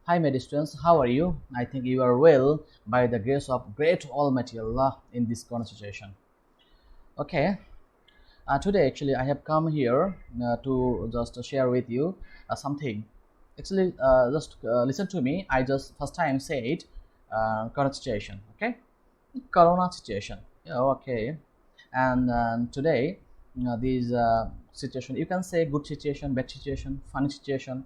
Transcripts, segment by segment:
Hi, my dear students, how are you? I think you are well by the grace of great Almighty Allah in this conversation. Okay, today actually I have come here to just share with you something. Actually, just listen to me. I just first time said current situation. Okay, Corona situation. Yeah, okay, and today this situation you can say good situation, bad situation, funny situation,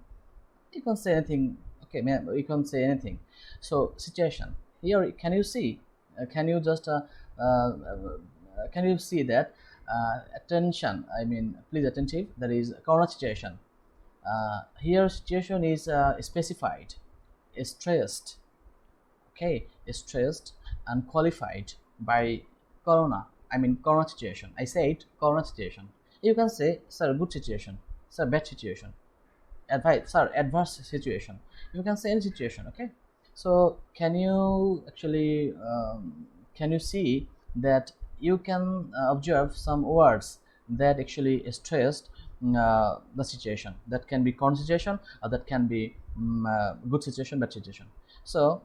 you can say anything. Okay, man, you can say anything. So situation here, can you see, can you just can you see that attention, I mean please attentive, there is corona situation. Here situation is specified, stressed, okay, stressed and qualified by corona, I mean corona situation. I said corona situation. You can say sir good situation, sir bad situation, advice sir adverse situation. You can say any situation. Okay, so can you actually can you see that you can observe some words that actually stressed the situation, that can be current situation or that can be good situation, bad situation. So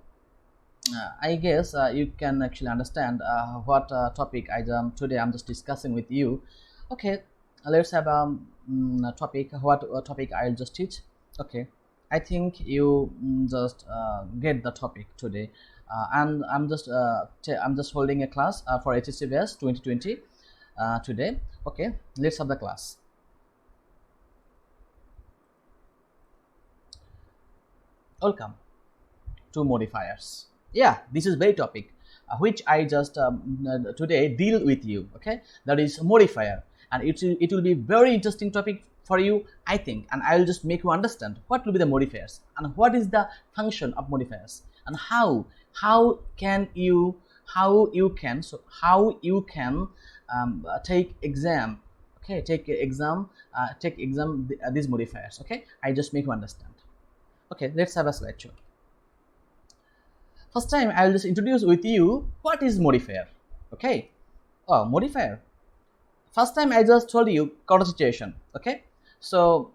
I guess you can actually understand what topic today I'm just discussing with you. Okay, let's have a topic. What topic I'll just teach? Okay, I think you just get the topic today. And I'm just holding a class for H.S.C 2020 today. Okay, let's have the class. Welcome to modifiers. Yeah, this is very topic which I just today deal with you. Okay, that is modifier, and it will be very interesting topic for you, I think, and I will just make you understand what will be the modifiers and what is the function of modifiers and how can you how you can take exam. Okay, take exam these modifiers. Okay, I just make you understand. Okay, let's have a slideshow. First time I will just introduce with you what is modifier. Okay, modifier. First time I just told you corona situation. Okay, so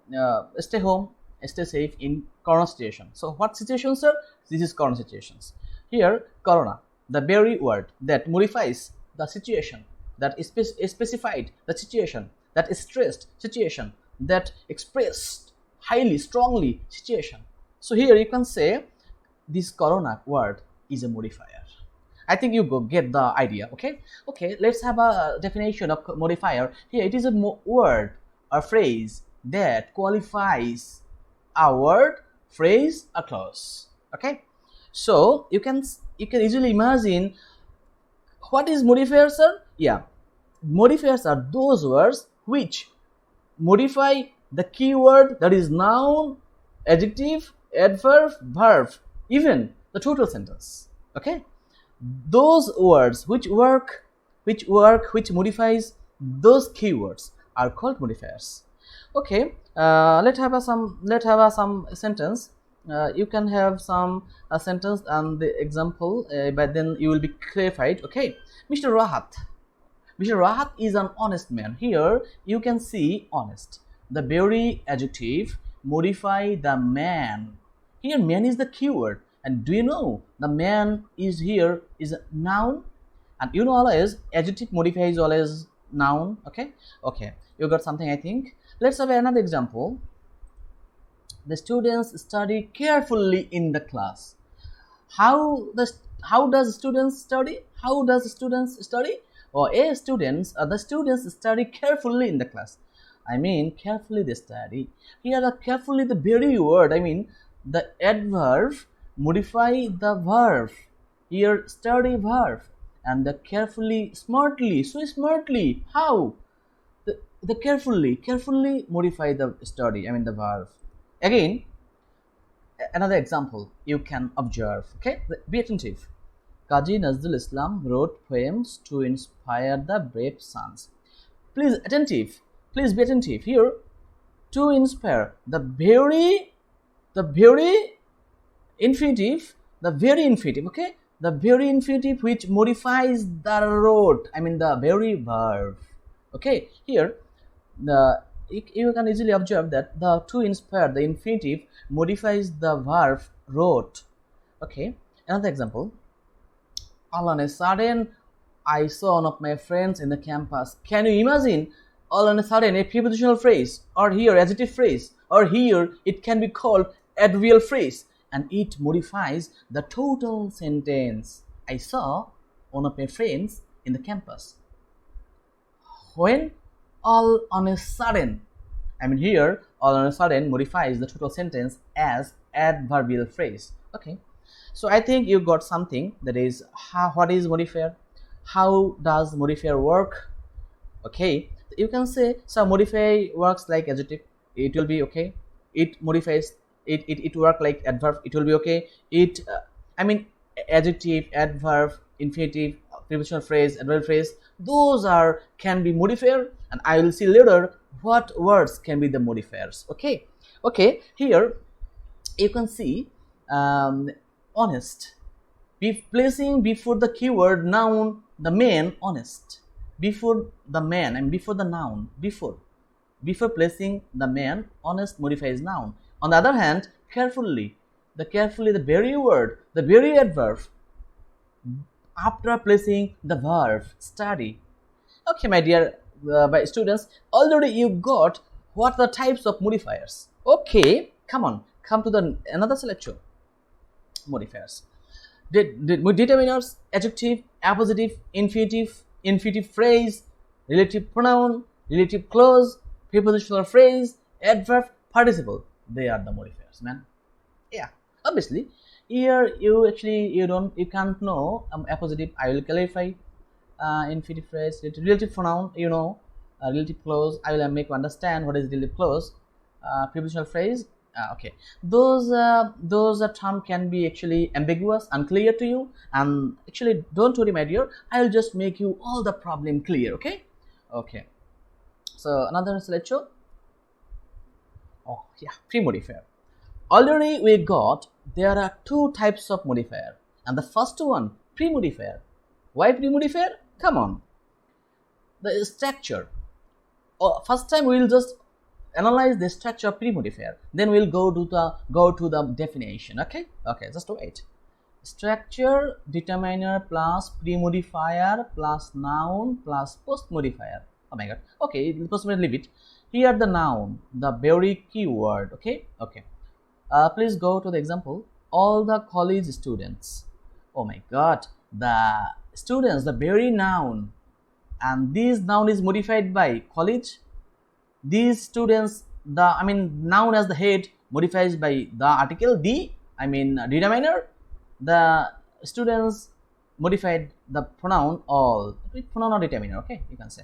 stay home, stay safe in corona situation. So what situation, sir? This is corona situations. Here corona, the very word that modifies the situation, that is specified the situation, that is stressed situation, that expressed highly strongly situation. So here you can say this corona word is a modifier. I think you go get the idea. Okay, let's have a definition of modifier. Here it is a word or phrase that qualifies a word, phrase, a clause. Okay, so you can easily imagine what is modifier, sir. Yeah, modifiers are those words which modify the keyword, that is noun, adjective, adverb, verb, even the total sentence. Okay, those words which modifies those keywords are called modifiers. Okay, let's have some sentence. You can have some sentence and the example, but then you will be clarified. Okay, Mr. Rahat is an honest man. Here you can see honest. The very adjective modify the man. Here man is the keyword. And do you know the man is here is a noun? And you know always adjective modifies always noun. Okay, you got something, I think. Let's have another example. The students study carefully in the class. How does students study? How does students study? Or the students study carefully in the class. I mean carefully they study. Here the carefully, the very word, I mean the adverb modify the verb. Here study verb, and the carefully, smartly, so smartly. How? The carefully modify the study, I mean the verb. Again, another example you can observe. Okay, be attentive. Kazi Nazrul Islam wrote poems to inspire the brave sons. Please be attentive. Here, to inspire, the very infinitive, okay, the very infinitive which modifies the wrote, I mean the very verb. Okay, here the you can easily observe that the to inspire, the infinitive modifies the verb wrote. Okay, another example. All on a sudden, I saw one of my friends in the campus. Can you imagine? All on a sudden, a prepositional phrase, or here adjective phrase, or here it can be called adverbial phrase, and it modifies the total sentence. I saw one of my friends in the campus. When all on a sudden, I mean here all on a sudden modifies the total sentence as adverbial phrase. Okay, so I think you got something, that is what is modifier, how does modifier work. Okay, you can say so modify works like adjective, it will be okay. It modifies, it work like adverb, it will be okay. It I mean adjective, adverb, infinitive, prepositional phrase, adverbial phrase, those are can be modifier, and I will see later what words can be the modifiers. Okay, okay, here you can see honest, placing before the keyword noun the man honest, before the man and before the noun, before placing the man honest modifies noun. On the other hand, carefully, the very word, the very adverb after placing the verb study. Okay, my dear my students, already you got what are the types of modifiers. Okay, come on, come to the another selection. Modifiers, determiners, adjective, appositive, infinitive, infinitive phrase, relative pronoun, relative clause, prepositional phrase, adverb, participle. They are the modifiers, man. Yeah, obviously here you can't know appositive. I will clarify. Infinitive phrase, relative pronoun, relative clause, I will make you understand what is relative clause. Prepositional phrase, okay, those term can be actually ambiguous, unclear to you, and actually don't worry my dear, I will just make you all the problem clear. Okay, okay, so another selection. Oh yeah, pre-modifier. Already we got there are two types of modifier, and the first one, pre-modifier. Why pre-modifier? Come on, the structure. First time we will just analyze the structure of pre-modifier, then we'll go to the definition. Okay, okay, just wait. Structure, determiner plus pre-modifier plus noun plus post-modifier. Oh my god. Okay, post leave it. Here the noun, the very keyword. Okay, okay. Please go to the example. All the college students. Oh my god, the students, the very noun, and this noun is modified by college. These students, the noun as the head modifies by the article the, determiner. The students modified the pronoun all, pronoun or determiner. Okay, you can say.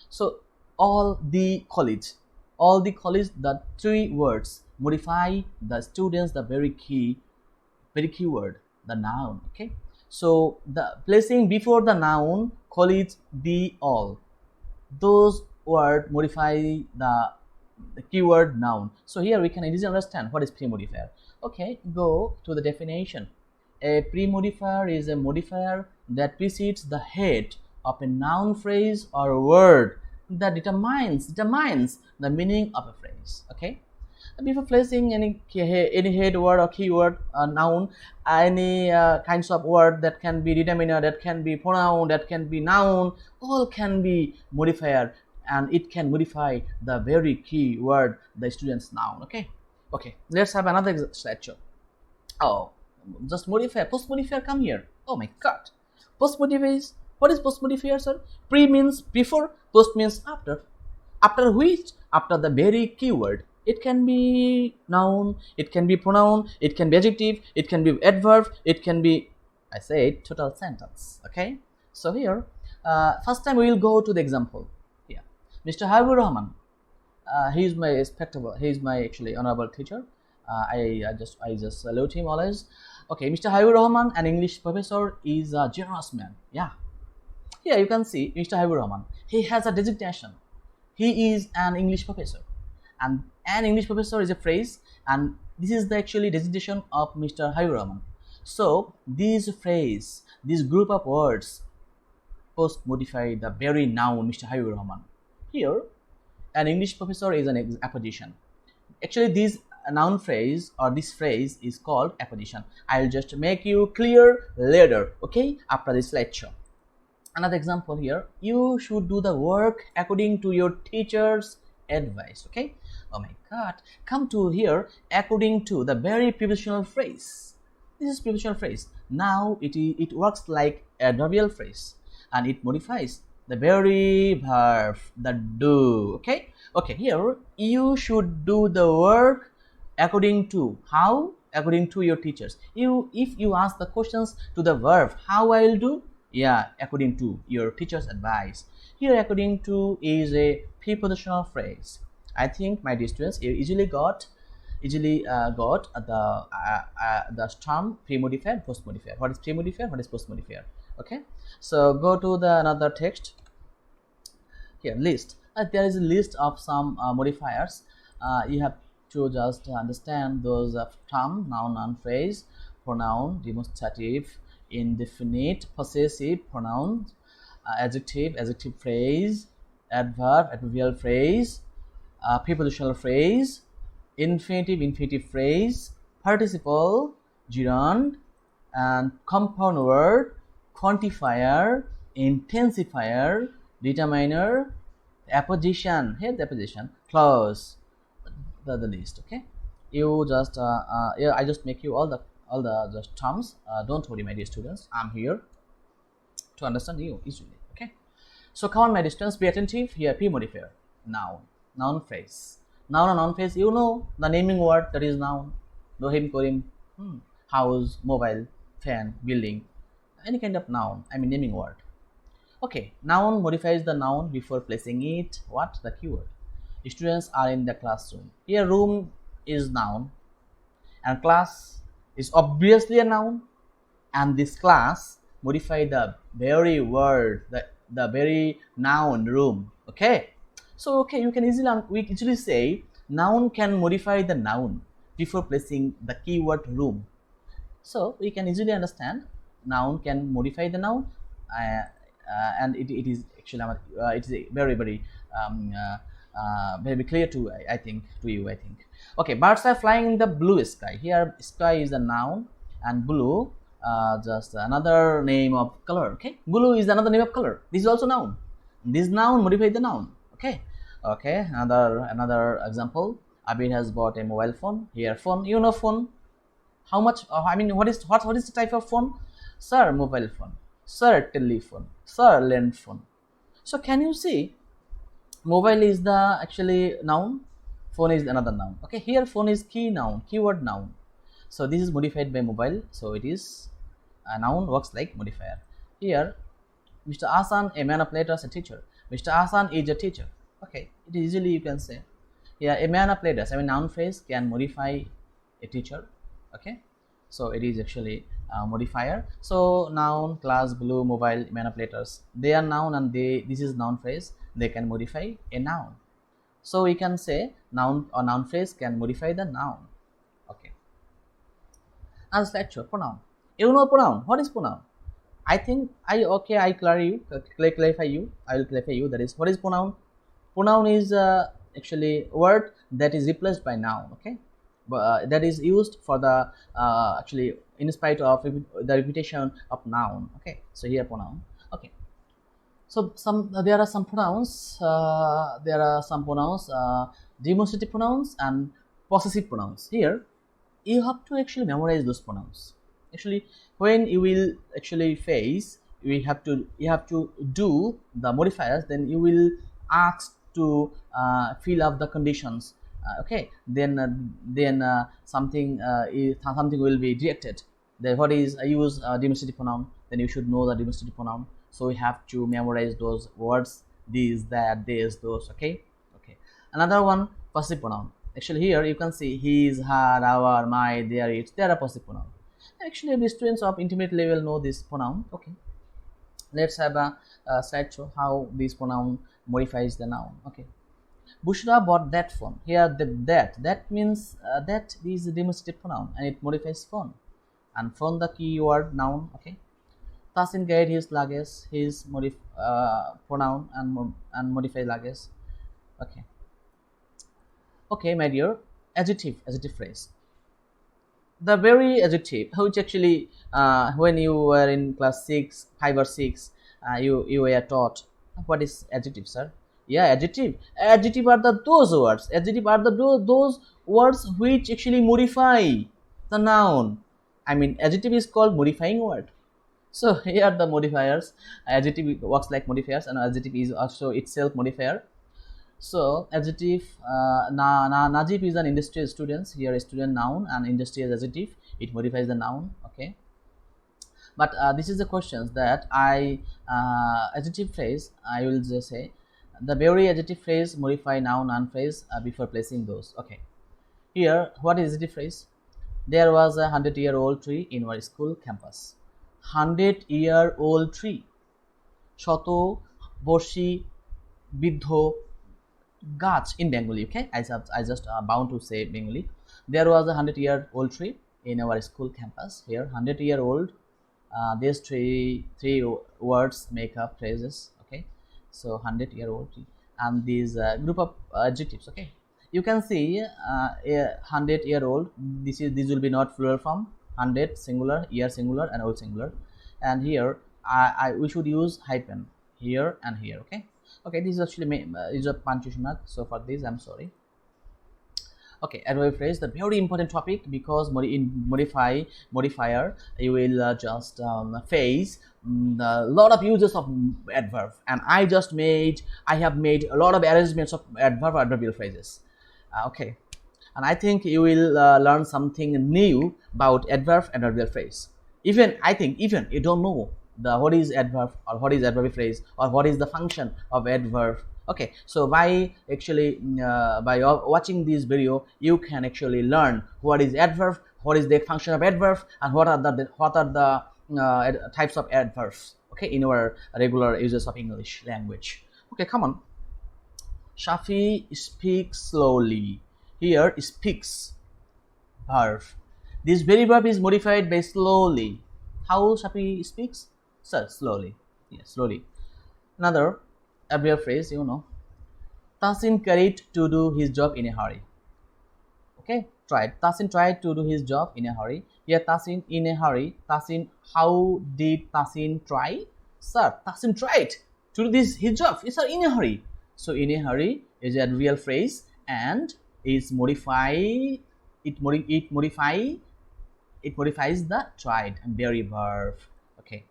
So all the college, the three words modify the students, the very keyword, the noun. Okay, so the placing before the noun college the all, those word modify the keyword noun. So here we can easily understand what is pre-modifier. Okay, go to the definition. A pre-modifier is a modifier that precedes the head of a noun, phrase or word that determines the meaning of a phrase. Okay, before placing any head word or keyword, noun, any kinds of word that can be determiner, that can be pronoun, that can be noun, all can be modifier, and it can modify the very key word, the student's noun. Okay, okay, let's have another structure. Oh, just modifier, post modifier, come here. Oh my god, post modifier is, what is post modifier, sir? Pre means before, post means after. After which? After the very keyword. It can be noun, it can be pronoun, it can be adjective, it can be adverb, it can be, I said, total sentence. Okay, so here first time we will go to the example. Here, Mr. Habibur Rahman, he is my respectable, he is my actually honorable teacher. I just salute him always. Okay, Mr. Habibur Rahman, an English professor, is a generous man. Yeah, here you can see Mr. Habibur Rahman, he has a designation, he is an English professor, and an English professor is a phrase, and this is the actually designation of Mr. Habibur Rahman. So this phrase, this group of words post modify the very noun Mr. Habibur Rahman. Here an English professor is an apposition. Actually, this noun phrase or this phrase is called apposition. I'll just make you clear later, okay, after this lecture. Another example here, you should do the work according to your teacher's advice. Okay, oh my god, come to here, according to the very prepositional phrase. This is prepositional phrase. Now it works like adverbial phrase, and it modifies the very verb, the do. Okay, here you should do the work according to how, according to your teachers. If you ask the questions to the verb, how I will do, yeah, according to your teacher's advice. Here according to is a prepositional phrase. I think my dear students, you easily got the term pre-modifier, post-modifier. What is pre-modifier, what is post-modifier? Okay, so go to the another text. Here list, there is a list of some modifiers. You have to just understand those term, noun, noun phrase, pronoun, demonstrative, indefinite, possessive pronouns, adjective, adjective phrase, adverb, adverbial phrase, prepositional phrase, infinitive, infinitive phrase, participle, gerund, and compound word, quantifier, intensifier, determiner, apposition. Here the apposition, clause, the list. Okay, you just yeah, I just make you all the just terms. Don't worry, my dear students, I'm here to understand you easily. Okay, so come on, my dear students, be attentive. Here pre-modifier, noun, noun phrase, noun and noun phrase. You know the naming word, that is noun. Dohim, korim, house, mobile, fan, building, any kind of noun, I mean naming word. Okay, noun modifies the noun before placing it what, the keyword. Students are in the classroom. Here room is noun and class is obviously a noun, and this class modify the very word, the very noun room. Okay, so okay, you can we easily say noun can modify the noun before placing the keyword room. So we can easily understand noun can modify the noun, and it is actually it is very clear to I think to you. I think. Okay, birds are flying in the blue sky. Here sky is a noun and blue just another name of color. Okay, blue is another name of color. This is also noun. This noun modifies the noun. Okay, another example. Abid has bought a mobile phone. Here phone, you know phone. How much? I mean, what is the type of phone? Sir, mobile phone. Sir, telephone. Sir, land phone. So can you see? Mobile is the actually noun. Phone is another noun. Okay, here phone is key noun, keyword noun. So this is modified by mobile. So it is a noun, works like modifier. Here, Mr. Asan, a man of letters, a teacher. Mr. Asan is a teacher. Okay, it is easily you can say. Here, a man of letters, I mean noun phrase can modify a teacher. Okay, so it is actually a modifier. So noun, class, blue, mobile, man of letters, they are noun, and this is noun phrase, they can modify a noun. So we can say noun or noun phrase can modify the noun. Okay, as lecture, pronoun. You know pronoun. What is pronoun? I think I clarify you. I will clarify you. That is, what is pronoun? Pronoun is actually word that is replaced by noun. Okay, that is used for the actually in spite of the repetition of noun. Okay, so here pronoun. Okay, so there are some pronouns. Demonstrative pronouns and possessive pronouns. Here you have to actually memorize those pronouns. Actually, when you will actually face, you have to do the modifiers, then you will ask to fill up the conditions. Okay, then something will be directed. Then what is use demonstrative pronoun? Then you should know the demonstrative pronoun. So we have to memorize those words, these, that, this, those. Okay. Another one, possessive pronoun. Actually, here you can see his, her, our, my, their, its. They are possessive pronoun. Actually, the students of intermediate level know this pronoun. Okay, let's have a slideshow how this pronoun modifies the noun. Okay, Bushra bought that phone. Here, that means that is a demonstrative pronoun, and it modifies phone. And phone, the keyword noun. Okay, Tasin carried his luggage. His pronoun and modify luggage. Okay, Okay, my dear, adjective phrase. The very adjective which actually when you were in class 6, 5 or 6, you were taught what is adjective, sir. Yeah, adjective are the those words, adjective are the those words which actually modify the noun. I mean, adjective is called modifying word. So here are the modifiers. Adjective works like modifiers, and adjective is also itself modifier. So adjective, Najib is an industrial student. Here, a student noun, and industrial adjective. It modifies the noun. Okay, but this is the questions that I adjective phrase. I will just say the very adjective phrase modify noun phrase before placing those. Okay, here what is adjective phrase? There was a 100-year-old tree in our school campus. 100-year-old tree. শত বর্ষী বৃদ্ধ গাছ in Bengali. Okay, I just bound to say Bengali. There was a 100-year-old tree in our school campus. Here, 100-year-old. These three words make up phrases. Okay, so 100-year-old tree, and these group of adjectives. Okay, you can see a 100-year-old. This will be not plural form. 100 singular, year singular, and old singular. And here, we should use hyphen here and here. Okay. Okay, this is actually is a punctuation mark, so for this I'm sorry. Okay, adverb phrase, the very important topic, because in modifier you will just face a lot of uses of adverb, and I have made a lot of arrangements of adverbial phrases. Okay, and I think you will learn something new about adverb and adverbial phrase. Even I think even you don't know the what is adverb or what is adverbial phrase or what is the function of adverb. Okay, so by actually by watching this video, you can actually learn what is adverb, what is the function of adverb, and what are the types of adverbs. Okay, in our regular uses of English language. Okay, come on. Shafi speaks slowly. Here, speaks verb. This very verb is modified by slowly. How Shafi speaks? Sir, slowly. Yes, slowly. Another adverb phrase, you know. Tasin carried to do his job in a hurry. Okay, tried. Tasin tried to do his job in a hurry. Here, Tasin in a hurry. Tasin, how did Tasin try? Sir, Tasin tried to do his job. Yes, sir, in a hurry. So, in a hurry is a real phrase and is modified. It modifies the tried and very verb. Okay.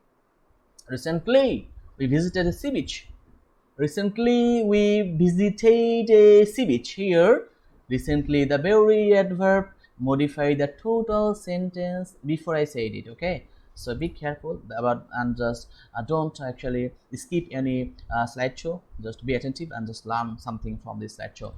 Recently, we visited a sea beach. Recently, we visited a sea beach. Here, recently, the very adverb modify the total sentence before I said it. Okay, so be careful about and just don't actually skip any slideshow. Just be attentive and just learn something from this slideshow.